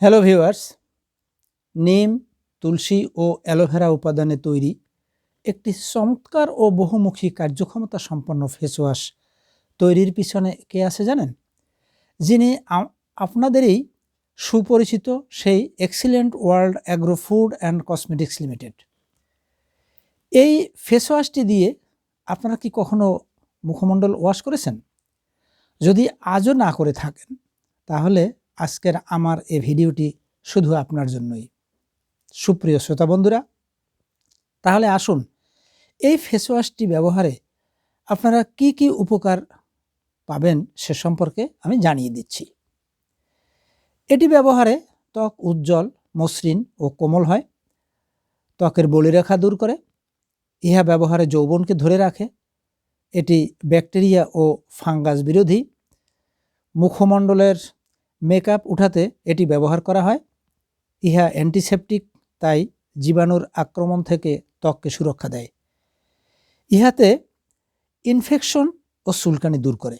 Hello viewers, নিম, তুলসী ও aloe vera উপাদানে তৈরি একটি চমৎকার ও বহুমুখী কার্যক্ষমতা সম্পন্ন ফেস ওয়াশ তৈরির পিছনে কে আছে জানেন? যিনি আপনাদেরই সুপরিচিত সেই excellent world agro food and cosmetics limited. এই ফেস ওয়াশটি দিয়ে আপনারা কি কখনো মুখমণ্ডল ওয়াশ করেছেন? যদি আজও না করে থাকেন তাহলে আজকের আমার এই ভিডিওটি শুধু আপনার জন্যই। সুপ্রিয় শ্রোতা বন্ধুরা, তাহলে আসুন এই ফেস ওয়াশটি ব্যবহারে আপনারা কি কি উপকার পাবেন সে সম্পর্কে আমি জানিয়ে দিচ্ছি। এটি ব্যবহারে ত্বক উজ্জ্বল, মসৃণ ও কোমল হয়, ত্বকের বলিরেখা দূর করে, ইহা ব্যবহারে যৌবনকে ধরে রাখে, এটি ব্যাকটেরিয়া ও ফাঙ্গাস বিরোধী, মুখমণ্ডলের মেকআপ উঠাতে এটি ব্যবহার করা হয়, ইহা অ্যান্টিসেপটিক, তাই জীবাণুর আক্রমণ থেকে ত্বককে সুরক্ষা দেয়, ইহাতে ইনফেকশন ও চুলকানি দূর করে।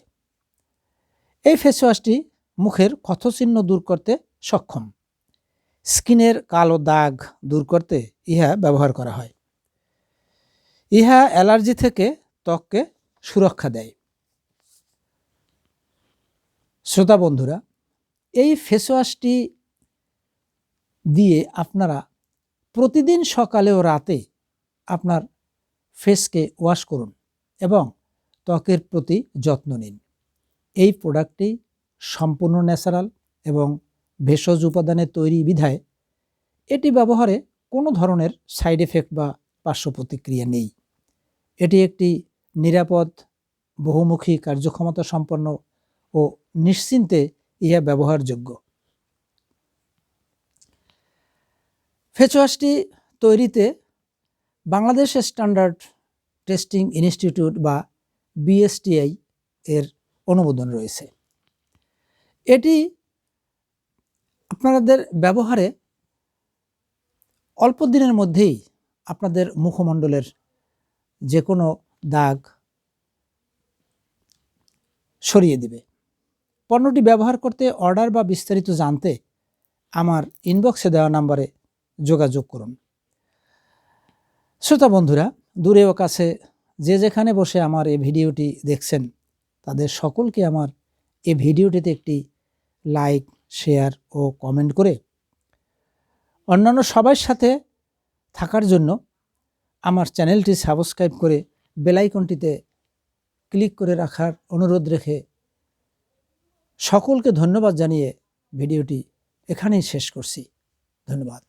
এই ফেস ওয়াশটি মুখের ক্ষতচিহ্ন দূর করতে সক্ষম, স্কিনের কালো দাগ দূর করতে ইহা ব্যবহার করা হয়, ইহা অ্যালার্জি থেকে ত্বককে সুরক্ষা দেয়। শ্রোতা বন্ধুরা, এই ফেস ওয়াশটি দিয়ে আপনারা প্রতিদিন সকালে ও রাতে আপনার ফেসকে ওয়াশ করুন এবং ত্বকের প্রতি যত্ন নিন। এই প্রোডাক্টটি সম্পূর্ণ ন্যাচারাল এবং ভেষজ উপাদানে তৈরি বিধায় এটি ব্যবহারে কোনো ধরনের সাইড এফেক্ট বা পার্শ্ব প্রতিক্রিয়া নেই। এটি একটি নিরাপদ, বহুমুখী কার্যক্ষমতা সম্পন্ন ও নিশ্চিন্তে ইহা ব্যবহারযোগ্য। ফেস ওয়াশটি তৈরিতে বাংলাদেশ স্ট্যান্ডার্ড টেস্টিং ইনস্টিটিউট বা বিএসটিআই এর অনুমোদন রয়েছে। এটি আপনাদের ব্যবহারে অল্প দিনের মধ্যেই আপনাদের মুখমণ্ডলের যে কোনো দাগ সরিয়ে দিবে। পণ্যটি ব্যবহার করতে অর্ডার বা বিস্তারিত জানতে আমার ইনবক্সে দেওয়া নম্বরে যোগাযোগ করুন। শ্রোতা বন্ধুরা, দূরে ও কাছে যে যেখানে বসে আমার এই ভিডিওটি দেখছেন তাদের সকলকে আমার এই ভিডিওটিতে একটি লাইক, শেয়ার ও কমেন্ট করে অন্যান্য সবার সাথে থাকার জন্য আমার চ্যানেলটি সাবস্ক্রাইব করে বেল আইকনটিতে ক্লিক করে রাখার অনুরোধ রেখে সকলকে ধন্যবাদ জানিয়ে ভিডিওটি এখানেই শেষ করছি। ধন্যবাদ।